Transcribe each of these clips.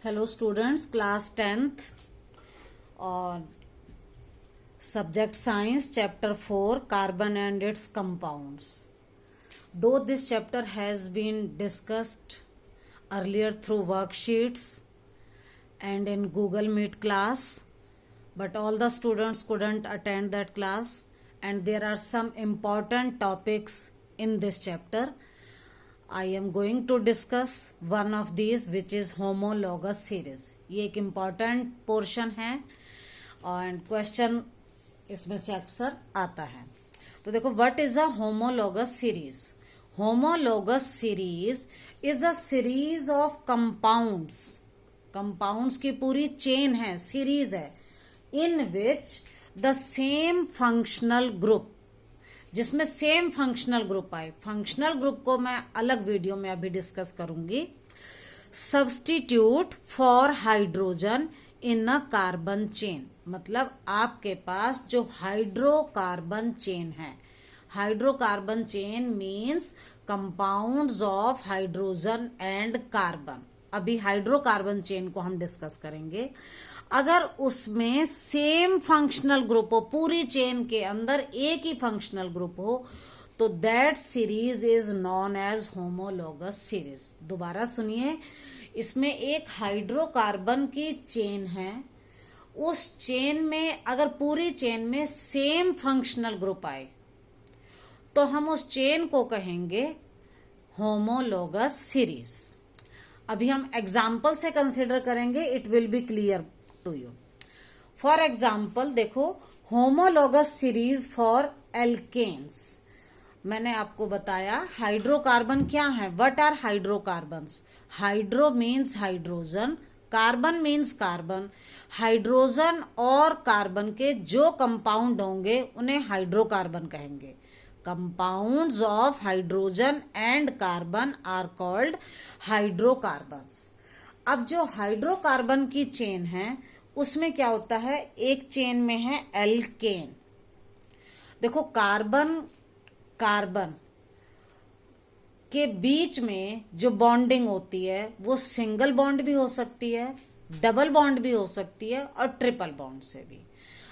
Hello students, class 10th on subject science, chapter 4, carbon and its compounds. Though this chapter has been discussed earlier through worksheets and in Google Meet class, but all the students couldn't attend that class, and there are some important topics in this chapter. I am going to discuss one of these, which is homologous series. ये एक important portion है और question इसमें से अक्सर आता है. तो देखो, what is a homologous series? Homologous series is a series of compounds. Compounds की पूरी chain है, series है, in which the same functional group, जिसमें सेम फंक्शनल ग्रुप आए. फंक्शनल ग्रुप को मैं अलग वीडियो में अभी डिस्कस करूंगी. Substitute for hydrogen in a carbon chain, मतलब आपके पास जो हाइड्रोकार्बन चेन है, hydrocarbon chain means compounds of hydrogen and carbon. अभी हाइड्रोकार्बन चेन को हम डिस्कस करेंगे. अगर उसमें सेम फंक्शनल ग्रुप हो, पूरी चेन के अंदर एक ही फंक्शनल ग्रुप हो, तो that series is non as homologous series. दोबारा सुनिए, इसमें एक हाइड्रोकार्बन की चेन है. उस चेन में अगर पूरी चेन में सेम फंक्शनल ग्रुप आए तो हम उस चेन को कहेंगे होमोलोगस सीरीज. अभी हम एग्जाम्पल से कंसिडर करेंगे, it will be clear to you. For example देखो, होमोलोगस सीरीज फॉर एल्केन्स. मैंने आपको बताया हाइड्रोकार्बन क्या है. What are hydrocarbons? Hydro means hydrogen, carbon means carbon. Hydrogen और कार्बन के जो कंपाउंड होंगे उन्हें हाइड्रोकार्बन कहेंगे. Compounds of hydrogen and carbon are called hydrocarbons. अब जो हाइड्रोकार्बन की चेन है उसमें क्या होता है, एक चेन में है एल्केन. देखो, कार्बन कार्बन के बीच में जो बॉन्डिंग होती है वो सिंगल बॉन्ड भी हो सकती है, डबल बॉन्ड भी हो सकती है और ट्रिपल बॉन्ड से भी.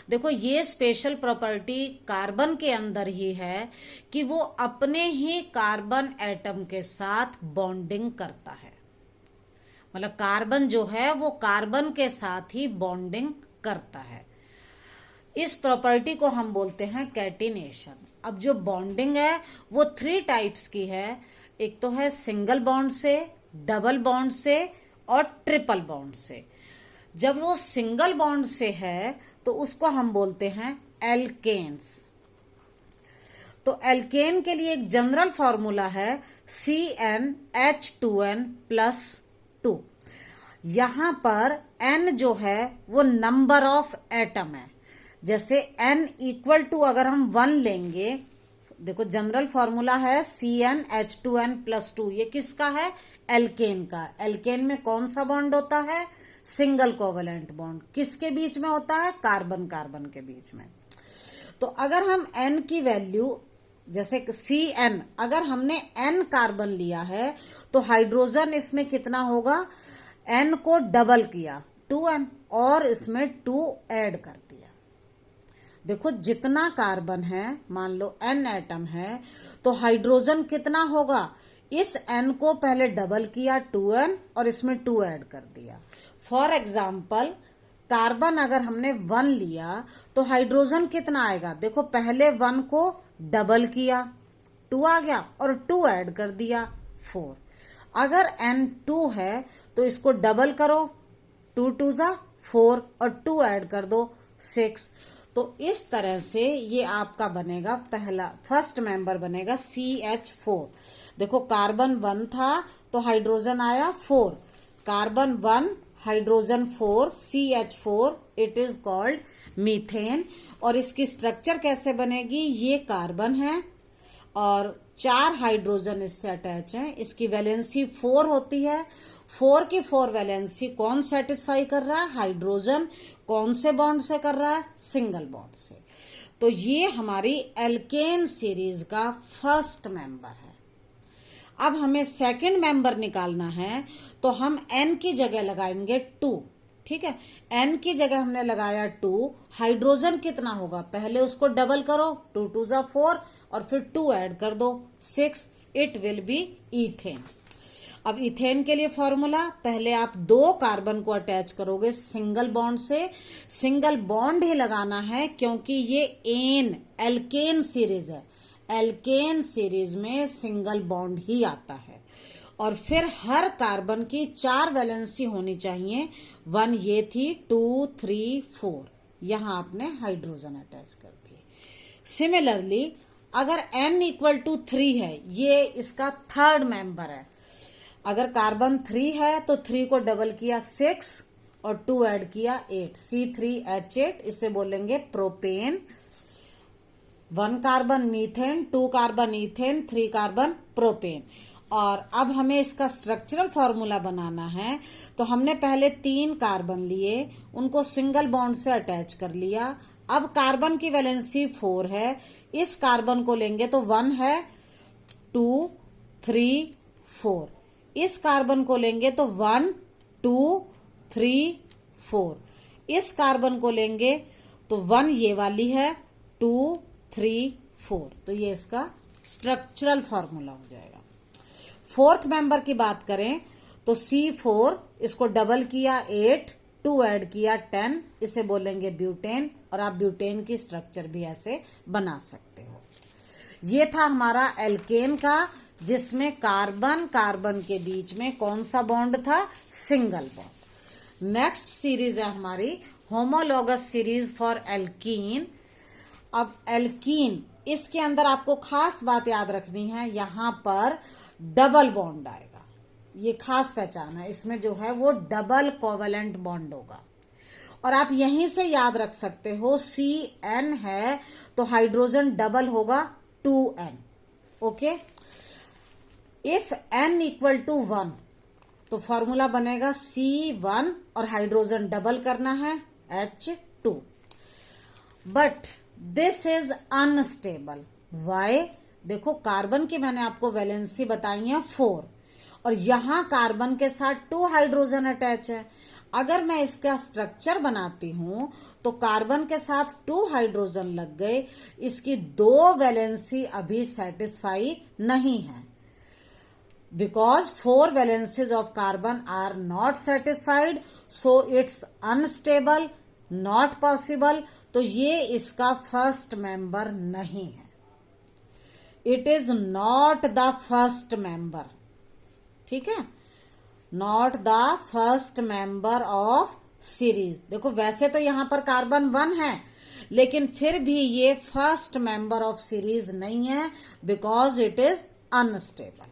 देखो, ये स्पेशल प्रॉपर्टी कार्बन के अंदर ही है कि वो अपने ही कार्बन एटम के साथ बॉन्डिंग करता है. मतलब कार्बन जो है वो कार्बन के साथ ही बॉन्डिंग करता है. इस प्रॉपर्टी को हम बोलते हैं कैटिनेशन. अब जो बॉन्डिंग है वो 3 टाइप्स की है. एक तो है सिंगल बॉन्ड से, डबल बॉन्ड से और ट्रिपल बॉन्ड से. जब वो सिंगल बॉन्ड से है तो उसको हम बोलते हैं एल्केन्स. तो एल्केन के लिए एक जनरल फॉर्मूला है CnH2n+2. यहां पर N जो है वो नंबर ऑफ एटम है. जैसे N इक्वल टू अगर हम 1 लेंगे, देखो जनरल फॉर्मूला है CnH2n+2. ये किसका है? एल्केन का. एल्केन में कौन सा बॉन्ड होता है? Single covalent bond. किसके बीच में होता है? कार्बन कार्बन के बीच में. तो अगर हम N की वैल्यू, जैसे Cn, अगर हमने N कार्बन लिया है तो हाइड्रोजन इसमें कितना होगा? N को डबल किया 2N और इसमें 2 ऐड कर दिया. देखो, जितना कार्बन है, मान लो N एटम है, तो हाइड्रोजन कितना होगा? इस N को पहले डबल किया 2N और इसमें 2 ऐड कर दिया. फॉर एग्जाम्पल, कार्बन अगर हमने 1 लिया तो हाइड्रोजन कितना आएगा? देखो, पहले 1 को डबल किया 2 आ गया और 2 ऐड कर दिया 4. अगर N 2 है तो इसको डबल करो, 2 2 जा 4 और 2 ऐड कर दो 6. तो इस तरह से ये आपका बनेगा, पहला फर्स्ट मेंबर बनेगा CH4. देखो, कार्बन 1 था तो हाइड्रोजन आया 4. Carbon 1, hydrogen 4, CH4, it is called methane. और इसकी स्ट्रक्चर कैसे बनेगी? ये कार्बन है और 4 हाइड्रोजन इससे अटैच हैं. इसकी वैलेंसी 4 होती है. 4 की 4 वैलेंसी कौन सेटिस्फाई कर रहा है? हाइड्रोजन. कौन से बॉन्ड से कर रहा है? सिंगल बॉन्ड से. तो ये हमारी एल्केन सीरीज का फर्स्ट मेंबर है. अब हमें सेकंड मेंबर निकालना है, तो हम n की जगह लगाएंगे 2। ठीक है, n की जगह हमने लगाया 2। हाइड्रोजन कितना होगा, पहले उसको डबल करो, 2 2 जा 4 और फिर 2 ऐड कर दो 6। It will B ethane. अब इथेन के लिए फॉर्मूला, पहले आप 2 कार्बन को अटैच करोगे सिंगल बॉन्ड से। सिंगल बॉन्ड ही लगाना है क्योंकि ये एल्केन सीरीज है। एल्केन सीरीज में सिंगल बॉन्ड ही आता है। और फिर हर कार्बन की 4 वैलेंसी होनी चाहिए। 1 ये थी, 2 3 4, यहां आपने हाइड्रोजन अटैच कर दिए। सिमिलरली अगर n इक्वल टू 3 है, ये इसका थर्ड मेंबर है। अगर कार्बन 3 है तो 3 को डबल किया 6 और 2 ऐड किया 8, C3H8, इसे बोलेंगे propane. 1 carbon methane, 2 carbon ethane, 3 carbon propane. और अब हमें इसका स्ट्रक्चरल फॉर्मूला बनाना है, तो हमने पहले 3 कार्बन लिए, उनको सिंगल बॉन्ड से अटैच कर लिया। अब कार्बन की वैलेंसी 4 है, इस कार्बन को लेंगे तो 1 है, 2 3 4। इस कार्बन को लेंगे तो 1 2 3 4। इस कार्बन को लेंगे तो 1 ये वाली है, 2 3 4। तो ये इसका स्ट्रक्चरल फॉर्मूला हो जाएगा। फोर्थ मेंबर की बात करें तो C4, इसको डबल किया 8, 2 ऐड किया 10, इसे बोलेंगे ब्यूटेन। और आप ब्यूटेन की स्ट्रक्चर भी ऐसे बना सकते हो। ये था हमारा एल्केन का, जिसमें कार्बन कार्बन के बीच में कौन सा बॉन्ड था, सिंगल बॉन्ड। नेक्स्ट सीरीज है हमारी होमोलॉगस सीरीज फॉर एल्कीन। अब एल्कीन, इसके अंदर आपको खास बात याद रखनी है, यहां पर डबल बॉन्ड आएगा। ये खास पहचान है, इसमें जो है वो डबल कोवेलेंट बॉन्ड होगा। और आप यहीं से याद रख सकते हो, CN है तो हाइड्रोजन डबल होगा 2N। Okay, if N equal to 1 तो फॉर्मूला बनेगा C1 और हाइड्रोजन डबल करना है H2। But this is unstable. Why? देखो, कार्बन की मैंने आपको वैलेंसी बताई है 4 और यहां कार्बन के साथ 2 हाइड्रोजन अटैच है। अगर मैं इसका स्ट्रक्चर बनाती हूं तो कार्बन के साथ 2 हाइड्रोजन लग गए, इसकी 2 वैलेंसी अभी सेटिस्फाई नहीं है, because 4 valencies of carbon are not satisfied, so it's unstable, not possible. तो ये इसका फर्स्ट मेंबर नहीं है। It is not the first member. ठीक है, not the first member of series. देखो, वैसे तो यहां पर कार्बन 1 है, लेकिन फिर भी ये फर्स्ट मेंबर ऑफ सीरीज नहीं है, बिकॉज इट इज अनस्टेबल।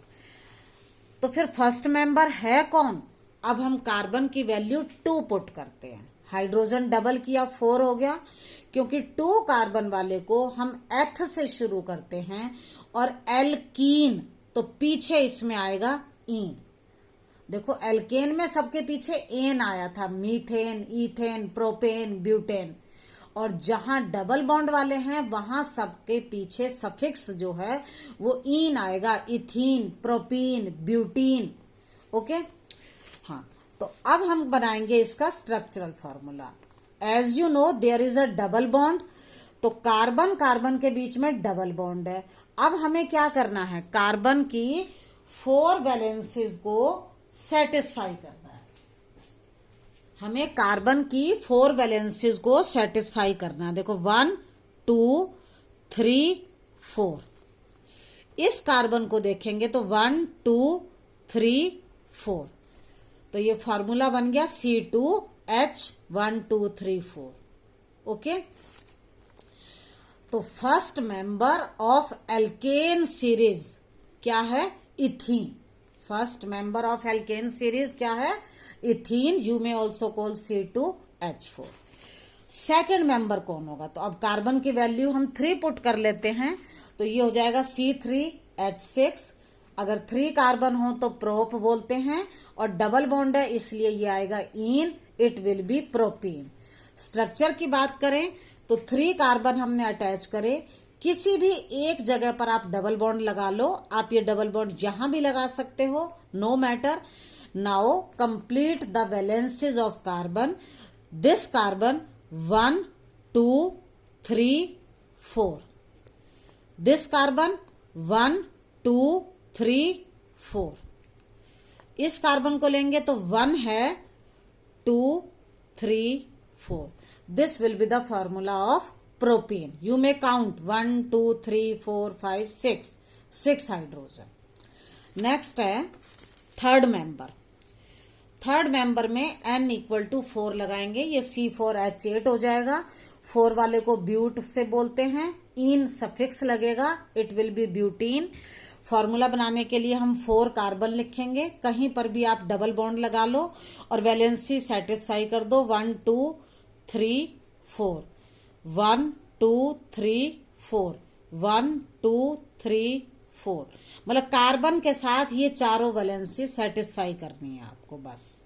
तो फिर फर्स्ट मेंबर है कौन? अब हम कार्बन की वैल्यू 2 पुट करते हैं। हाइड्रोजन डबल किया 4 हो गया, क्योंकि 2 कार्बन वाले को हम एथ से शुरू करते हैं और एल्कीन तो पीछे इसमें आएगा ईन। देखो, एल्केन में सबके पीछे एन आया था, मीथेन, इथेन, प्रोपेन, ब्यूटेन। और जहां डबल बॉन्ड वाले हैं वहां सबके पीछे सफिक्स जो है वो ईन आएगा, इथीन, प्रोपीन, ब्यूटीन। ओके, हाँ, तो अब हम बनाएंगे इसका structural formula. As you know, there is a double bond, तो कार्बन कार्बन के बीच में डबल बॉन्ड है। अब हमें क्या करना है, कार्बन की 4 वैलेंसीज को सेटिस्फाई करना है। हमें कार्बन की 4 वैलेंसीज को सेटिस्फाई करना है। देखो, 1 2 3 4। इस कार्बन को देखेंगे तो 1 2 3 4। तो ये फॉर्मूला बन गया C2H 1 2 3 4। ओके, तो first member of alkene series क्या है, ethene. First member of alkene series क्या है, इथीन। यू में also call C2H4। Second member कौन होगा, तो अब कार्बन की वैल्यू हम 3 पुट कर लेते हैं, तो ये हो जाएगा C3H6। अगर 3 कार्बन हो तो प्रोप बोलते हैं, और डबल बॉन्ड है इसलिए ये आएगा ene, it will be propene. Structure की बात करें तो 3 कार्बन हमने अटैच करे, किसी भी एक जगह पर आप डबल बॉन्ड लगा लो, आप ये डबल बॉन्ड यहां भी लगा सकते हो, no matter. Now complete the valencies of carbon. This carbon 1 2 3 4, this carbon 1 2 3 4। इस कार्बन को लेंगे तो 1 है, 2 3 4। This will be the formula of propane. You may count 1 2 3 4 5 6 hydrogen. Next है थर्ड मेंबर। थर्ड मेंबर में n इक्वल टू 4 लगाएंगे, ये C4H8 हो जाएगा। 4 वाले को ब्यूट से बोलते हैं, इन सफिक्स लगेगा, it will B butene. Formula बनाने के लिए हम 4 कार्बन लिखेंगे, कहीं पर भी आप डबल बॉन्ड लगा लो और वैलेंसी सेटिस्फाई कर दो। 1 2 3 4, 1 2 3 4, 1 2 3 4। मतलब कार्बन के साथ ये चारों वैलेंसी सेटिस्फाई करनी है आपको बस।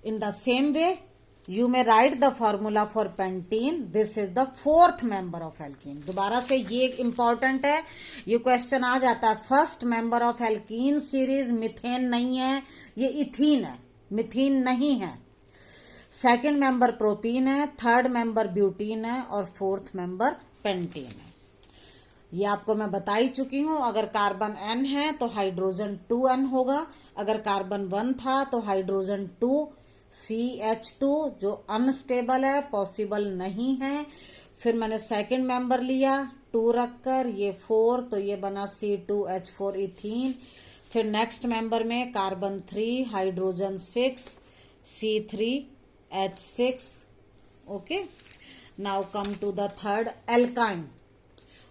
In the same way you may write the formula for pentene. This is the fourth member of alkene. दोबारा से ये इंपॉर्टेंट है, ये क्वेश्चन आ जाता है। First member of alkene series methane नहीं है, ये इथीन है, मिथीन नहीं है। सेकंड मेंबर प्रोपीन है, थर्ड मेंबर ब्यूटीन है और फोर्थ मेंबर पेंटीन है। ये आपको मैं बता ही चुकी हूं। अगर कार्बन n है तो हाइड्रोजन 2n होगा, अगर कार्बन 1 था तो हाइड्रोजन 2 CH2 जो अनस्टेबल है, पॉसिबल नहीं है। फिर मैंने सेकंड मेंबर लिया 2 रखकर, ये 4 तो ये बना C2H4 इथीन। फिर नेक्स्ट मेंबर में carbon 3 hydrogen 6 C3H6। Okay, now come to the third alkyne.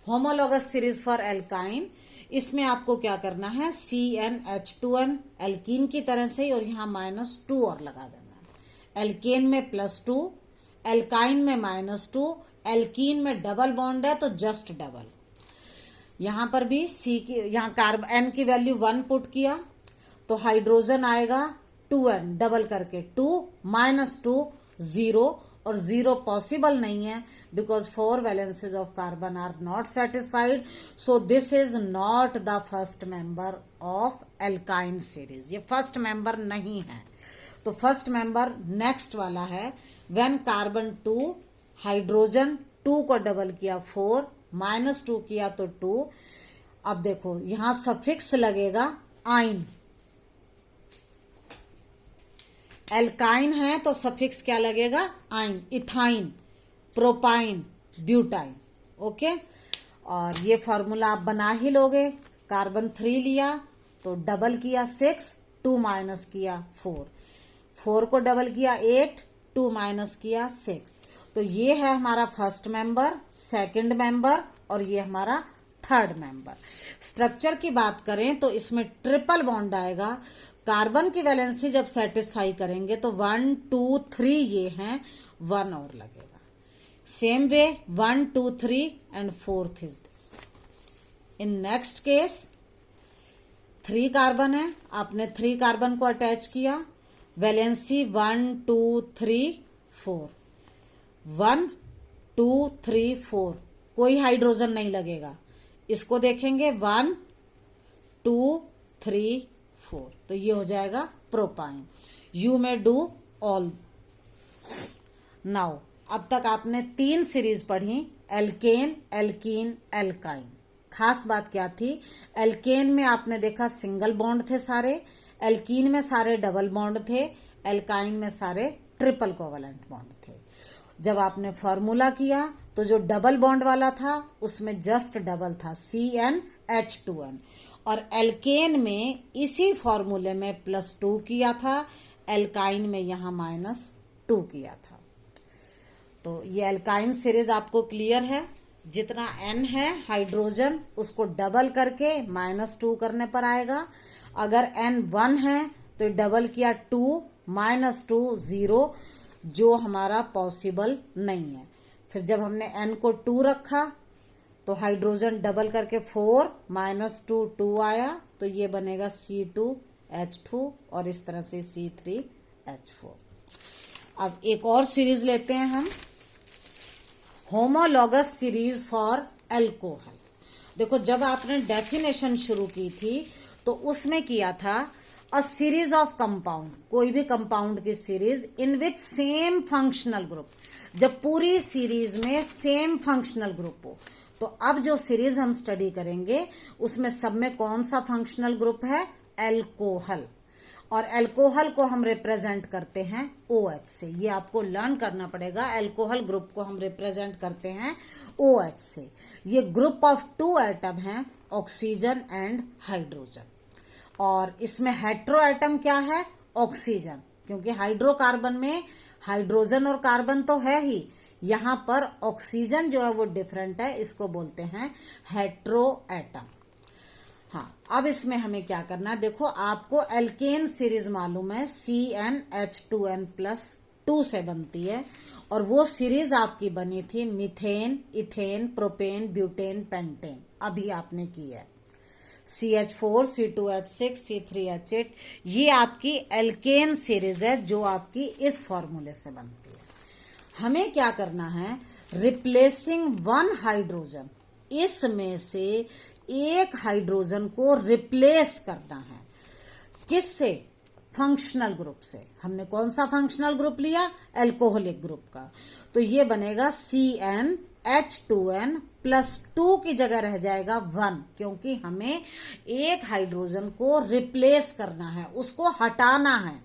Homologous series for alkyne. इसमें आपको क्या करना है, CnH2n एल्कीन की तरह से ही, और यहां -2 और लगा देना है। एल्केन में +2, एल्काइन में -2, एल्कीन में डबल बॉन्ड है तो जस्ट डबल। यहां पर भी C की, यहां कार्बन N की वैल्यू 1 पुट किया तो हाइड्रोजन आएगा 2n डबल करके, 2 -2 0, और 0 पॉसिबल नहीं है because 4 valencies of carbon are not satisfied. So this is not the first member of alkyne series, ये फर्स्ट मेंबर नहीं है। तो फर्स्ट मेंबर नेक्स्ट वाला है, व्हेन कार्बन 2 हाइड्रोजन 2 को डबल किया 4, -2 किया तो 2। अब देखो यहां सफिक्स लगेगा आइन, एल्काइन है तो सफिक्स क्या लगेगा, आइन, इथाइन, प्रोपाइन, ब्यूटाइन। ओके, और ये फॉर्मूला आप बना ही लोगे। कार्बन 3 लिया तो डबल किया 6, 2 माइनस किया 4, 4 को डबल किया 8, 2 माइनस किया 6। तो ये है हमारा फर्स्ट मेंबर, सेकंड मेंबर और ये हमारा थर्ड मेंबर। स्ट्रक्चर की बात करें तो इसमें ट्रिपल बॉन्ड आएगा। कार्बन की वैलेंसी जब सेटिस्फाई करेंगे तो 1 2 3 ये हैं, 1 और लगेगा। Same way 1 2 3 and fourth is this. In next case 3 carbon है, आपने 3 कार्बन को अटैच किया, वैलेंसी 1 2 3 4, 1 2 3 4, कोई हाइड्रोजन नहीं लगेगा। इसको देखेंगे 1 2 3 4, तो ये हो जाएगा प्रोपाइन। यू में डू ऑल। नाउ अब तक आपने 3 सीरीज पढ़ी, एल्केन, एल्कीन, एल्काइन। खास बात क्या थी, एल्केन में आपने देखा सिंगल बॉन्ड थे सारे, एल्कीन में सारे डबल बॉन्ड थे, एल्काइन में सारे ट्रिपल कोवलेंट बॉन्ड थे। जब आपने फॉर्मूला किया तो जो डबल बॉन्ड वाला था उसमें जस्ट डबल था, CnH2n, और एल्केन में इसी फॉर्मूले में +2 किया था, एल्काइन में यहां -2 किया था। तो ये एल्काइन सीरीज आपको क्लियर है। जितना n है हाइड्रोजन उसको डबल करके -2 करने पर आएगा। अगर n 1 है तो डबल किया 2 -2 0, जो हमारा पॉसिबल नहीं है। फिर जब हमने n को 2 रखा तो हाइड्रोजन डबल करके 4 -2 2 आया, तो ये बनेगा C2H2 और इस तरह से C3H4। अब एक और सीरीज लेते हैं हम, होमोलॉगस सीरीज फॉर एल्कोहल। देखो जब आपने डेफिनेशन शुरू की थी तो उसमें किया था अ सीरीज ऑफ कंपाउंड, कोई भी कंपाउंड की series in which same functional group, जब पूरी सीरीज में सेम फंक्शनल ग्रुप हो। तो अब जो सीरीज हम स्टडी करेंगे उसमें सब में कौन सा फंक्शनल ग्रुप है? एल्कोहल। और एल्कोहल को हम रिप्रेजेंट करते हैं OH से। ये आपको लर्न करना पड़ेगा। एल्कोहल ग्रुप को हम रिप्रेजेंट करते हैं OH से। ये ग्रुप ऑफ 2 एटम हैं, ऑक्सीजन एंड हाइड्रोजन। और इसमें हेट्रो एटम क्या है? ऑक्सीजन, क्योंकि हाइड्रोकार्बन में हाइड्रोजन और कार्बन तो है ही, यहां पर ऑक्सीजन जो है वो डिफरेंट है, इसको बोलते हैं हेट्रो एटम। हाँ, अब इसमें हमें क्या करना है? देखो आपको एल्केन सीरीज मालूम है, CnH2n+2 से बनती है। और वो सीरीज आपकी बनी थी methane, ethane, propane, butane, pentane, अभी आपने की है। CH4, C2H6, C3H8, ये आपकी एल्केन सीरीज है जो आपकी इस फॉर्मूले से बनती है। हमें क्या करना है? रिप्लेसिंग 1 हाइड्रोजन, इसमें से एक हाइड्रोजन को रिप्लेस करना है। किससे? फंक्शनल ग्रुप से। हमने कौन सा फंक्शनल ग्रुप लिया? एल्कोहलिक ग्रुप का। तो ये बनेगा CnH2n+2 की जगह रह जाएगा 1, क्योंकि हमें एक हाइड्रोजन को रिप्लेस करना है, उसको हटाना है।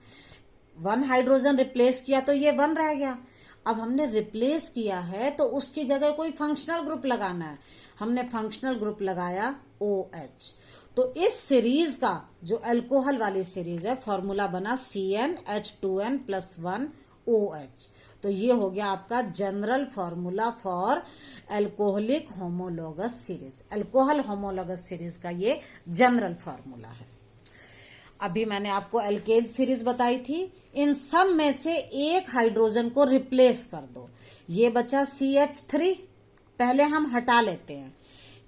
1 हाइड्रोजन रिप्लेस किया तो ये 1 रह गया। अब हमने रिप्लेस किया है तो उसकी जगह कोई फंक्शनल ग्रुप लगाना है। हमने फंक्शनल ग्रुप लगाया OH। तो इस सीरीज का जो अल्कोहल वाली सीरीज है, फॉर्मूला बना CnH2n+1OH। तो ये हो गया आपका general formula for alcoholic homologous series. Alcohol homologous series का ये जनरल फॉर्मूला है। अभी मैंने आपको एल्केन सीरीज बताई थी। इन सब में से एक हाइड्रोजन को रिप्लेस कर दो। ये बचा CH3, पहले हम हटा लेते हैं।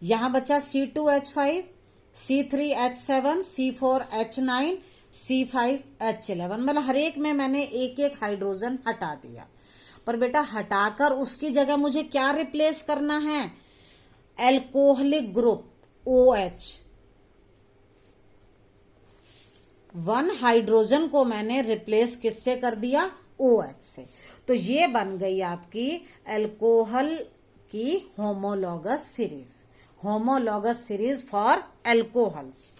यहां बचा C2H5, C3H7, C4H9, C5H11। मतलब हर एक में मैंने एक एक हाइड्रोजन हटा दिया। पर बेटा हटाकर उसकी जगह मुझे क्या रिप्लेस करना है? Alcoholic group OH। 1 हाइड्रोजन को मैंने रिप्लेस किससे कर दिया? OH से। तो ये बन गई आपकी एल्कोहल की homologous series, homologous series for alcohols.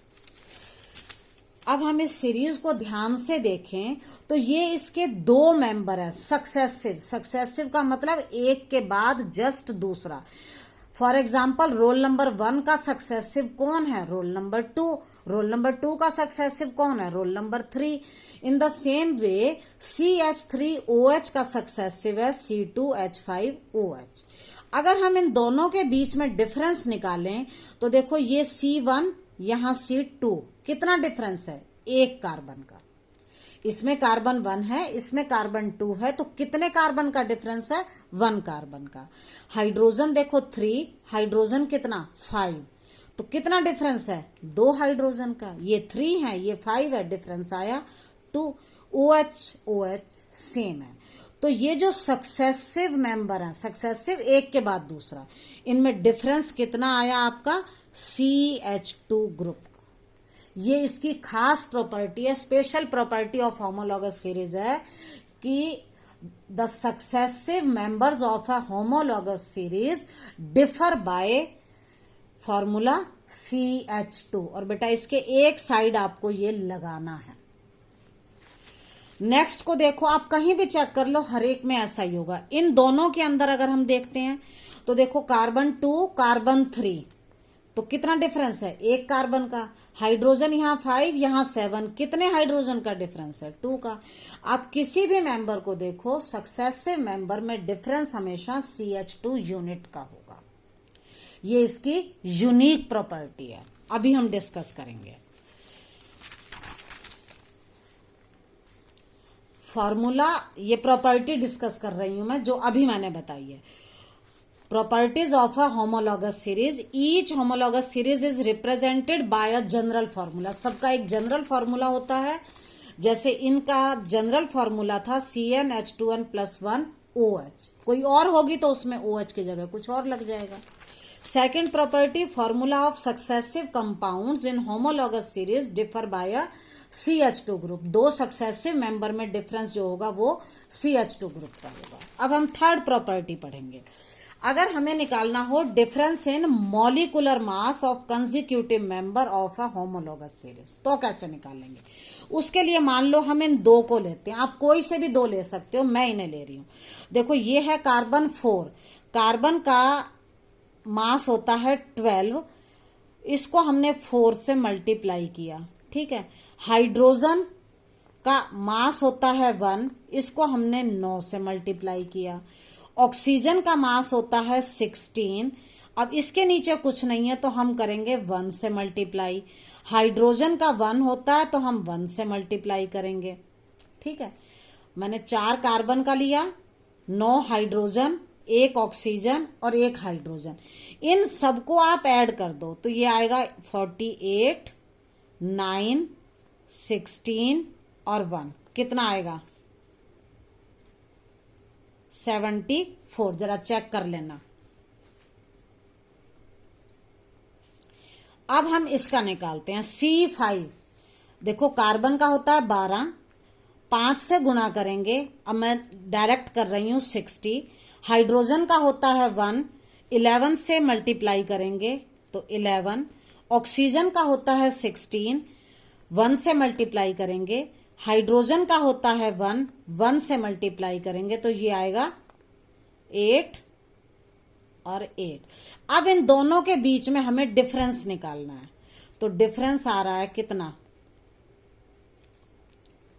अब हम इस सीरीज को ध्यान से देखें तो ये इसके 2 मेंबर है सक्सेसिव। सक्सेसिव का मतलब एक के बाद जस्ट दूसरा। फॉर एग्जाम्पल रोल नंबर 1 का सक्सेसिव कौन है? Roll number 2। रोल नंबर 2 का सक्सेसिव कौन है? Roll number 3। In the same way CH3OH का सक्सेसिव है C2H5OH। अगर हम इन दोनों के बीच में डिफरेंस निकालें तो देखो ये C1, यहां C2, कितना डिफरेंस है? 1 कार्बन का। इसमें कार्बन 1 है, इसमें कार्बन 2 है, तो कितने कार्बन का डिफरेंस है? 1 कार्बन का। हाइड्रोजन देखो 3, हाइड्रोजन कितना? 5, तो कितना डिफरेंस है? 2 हाइड्रोजन का। ये 3 है, ये 5 है, डिफरेंस आया 2। OH सेम है। तो ये जो सक्सेसिव मेंबर है, सक्सेसिव एक के बाद दूसरा, इनमें डिफरेंस कितना आया आपका? CH2 ग्रुप का। ये इसकी खास प्रॉपर्टी है, special property of homologous series है कि the successive members of a homologous series differ by formula CH2। और बेटा इसके एक साइड आपको ये लगाना है। नेक्स्ट को देखो, आप कहीं भी चेक कर लो, हर एक में ऐसा ही होगा। इन दोनों के अंदर अगर हम देखते हैं तो देखो कार्बन 2, कार्बन 3, तो कितना डिफरेंस है? 1 कार्बन का। हाइड्रोजन यहाँ 5, यहाँ 7, कितने हाइड्रोजन का डिफरेंस है? 2 का। आप किसी भी मेंबर को देखो, सक्सेसिव मेंबर में डिफरेंस हमेशा CH2 यूनिट का होगा। ये इसकी यूनिक प्रॉपर्टी है, अभी हम डिस्कस करेंगे। फॉर्मूला, ये प्रॉपर्टी डिस्कस कर रही हूं मैं जो अभी मैंने बताई है। Properties of a homologous series. Each homologous series is represented by a general formula. सबका एक जनरल फॉर्मूला होता है। जैसे इनका जनरल फॉर्मूला था CnH2n+1 OH, कोई और होगी तो उसमें OH की जगह कुछ और लग जाएगा। Second property, formula of successive compounds in homologous series differ by a CH2 group. दो सक्सेसिव मेंबर में डिफरेंस जो होगा वो CH2 ग्रुप का होगा। अब हम थर्ड प्रॉपर्टी पढ़ेंगे। अगर हमें निकालना हो difference in molecular mass of consecutive member of a homologous series, तो कैसे निकालेंगे? उसके लिए मान लो हम इन दो को लेते हैं, आप कोई से भी दो ले सकते हो, मैं इन्हें ले रही हूं। देखो ये है कार्बन 4, कार्बन का मास होता है 12, इसको हमने 4 से मल्टीप्लाई किया, ठीक है। हाइड्रोजन का मास होता है 1, इसको हमने 9 से मल्टीप्लाई किया। ऑक्सीजन का मास होता है 16, अब इसके नीचे कुछ नहीं है तो हम करेंगे 1 से मल्टीप्लाई। हाइड्रोजन का 1 होता है तो हम 1 से मल्टीप्लाई करेंगे, ठीक है। मैंने 4 कार्बन का लिया, 9 हाइड्रोजन, 1 ऑक्सीजन और 1 हाइड्रोजन, इन सबको आप ऐड कर दो तो ये आएगा 48, 9, 16 और 1, कितना आएगा? 74। जरा चेक कर लेना। अब हम इसका निकालते हैं C5। देखो कार्बन का होता है 12, 5 से गुणा करेंगे, अब मैं डायरेक्ट कर रही हूं 60। हाइड्रोजन का होता है 1, 11 से मल्टीप्लाई करेंगे तो 11। ऑक्सीजन का होता है 16, 1 से मल्टीप्लाई करेंगे। हाइड्रोजन का होता है 1, 1 से मल्टीप्लाई करेंगे तो ये आएगा 8 और 8। अब इन दोनों के बीच में हमें डिफरेंस निकालना है, तो डिफरेंस आ रहा है कितना?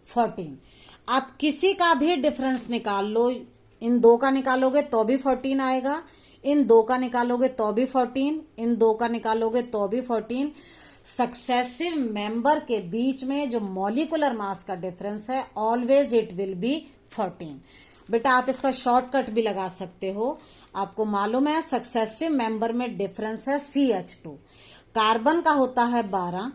14। आप किसी का भी डिफरेंस निकाल लो, इन दो का निकालोगे तो भी 14 आएगा, इन दो का निकालोगे तो भी 14, इन दो का निकालोगे तो भी 14। सक्सेसिव मेंबर के बीच में जो मॉलिकुलर मास का डिफरेंस है ऑलवेज इट विल बी 14। बेटा आप इसका शॉर्टकट भी लगा सकते हो, आपको मालूम है सक्सेसिव मेंबर में डिफरेंस है CH2। कार्बन का होता है 12,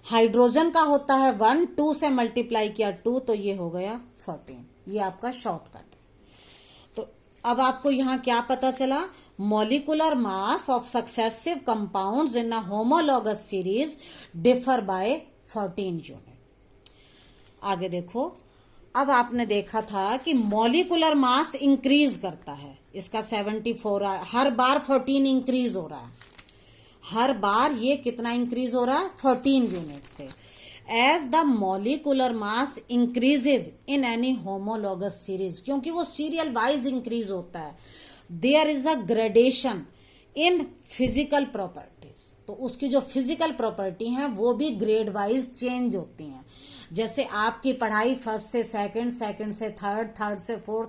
हाइड्रोजन का होता है 1, 2 से मल्टीप्लाई किया 2 तो ये हो गया 14। ये आपका शॉर्टकट है। तो अब आपको यहां क्या पता चला? Molecular mass of successive compounds in a homologous series differ by 14 unit. आगे देखो, अब आपने देखा था कि मॉलिकुलर मास इंक्रीज करता है, इसका 74 है, हर बार 14 इंक्रीज हो रहा है, हर बार ये कितना इंक्रीज हो रहा है? 14 यूनिट से। As the molecular mass increases in any homologous series, क्योंकि वो सीरियल वाइज इंक्रीज होता है, there is a gradation in physical properties, तो उसकी जो फिजिकल प्रॉपर्टी हैं वो भी ग्रेड वाइज चेंज होती हैं। जैसे आपकी पढ़ाई फर्स्ट से सेकंड, सेकंड से थर्ड, थर्ड से फोर्थ,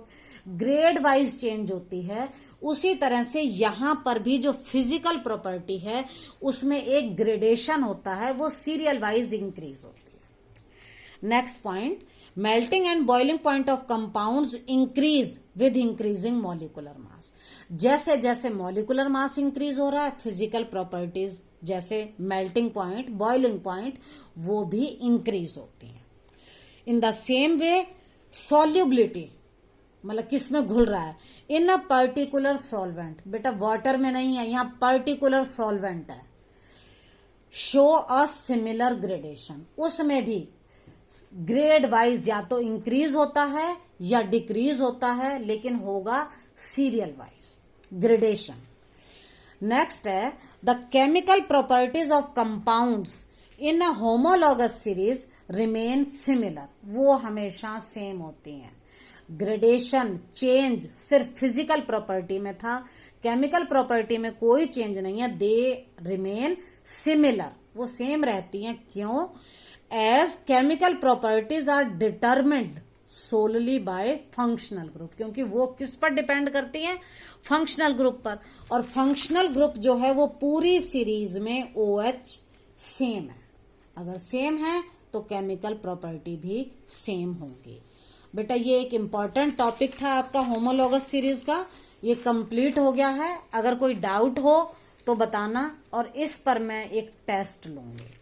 ग्रेड वाइज चेंज होती है, उसी तरह से यहां पर भी जो फिजिकल प्रॉपर्टी है उसमें एक ग्रेडेशन होता है, वो सीरियल वाइज इंक्रीज होती है। Next point, melting and boiling point of compounds increase with increasing molecular mass. जैसे जैसे मॉलिकुलर मास इंक्रीज हो रहा है, फिजिकल प्रॉपर्टीज जैसे मेल्टिंग पॉइंट, बॉइलिंग पॉइंट, वो भी इंक्रीज होती हैं। इन द सेम वे सॉल्युबिलिटी, मतलब किस में घुल रहा है? इन अ पर्टिकुलर सॉल्वेंट, बेटा वाटर में नहीं है, यहां पर्टिकुलर सॉल्वेंट है, शो अ सिमिलर ग्रेडेशन, उसमें भी ग्रेड वाइज या तो इंक्रीज होता है या डिक्रीज होता है, लेकिन होगा सीरियल वाइज ग्रेडेशन। नेक्स्ट है the chemical properties of compounds in a homologous series remain similar, वो हमेशा सेम होती हैं। ग्रेडेशन चेंज सिर्फ फिजिकल प्रॉपर्टी में था, केमिकल प्रॉपर्टी में कोई चेंज नहीं है, दे रिमेन सिमिलर, वो सेम रहती हैं। क्यों? As chemical properties are determined solely by functional group, क्योंकि वो किस पर डिपेंड करती हैं? फंक्शनल ग्रुप पर, और फंक्शनल ग्रुप जो है वो पूरी सीरीज में OH सेम है। अगर सेम है तो केमिकल प्रॉपर्टी भी सेम होगी। बेटा ये एक इम्पॉर्टेंट टॉपिक था आपका होमोलॉगस सीरीज का, ये कंप्लीट हो गया है। अगर कोई डाउट हो तो बताना, और इस पर मैं एक टेस्ट लूंगी।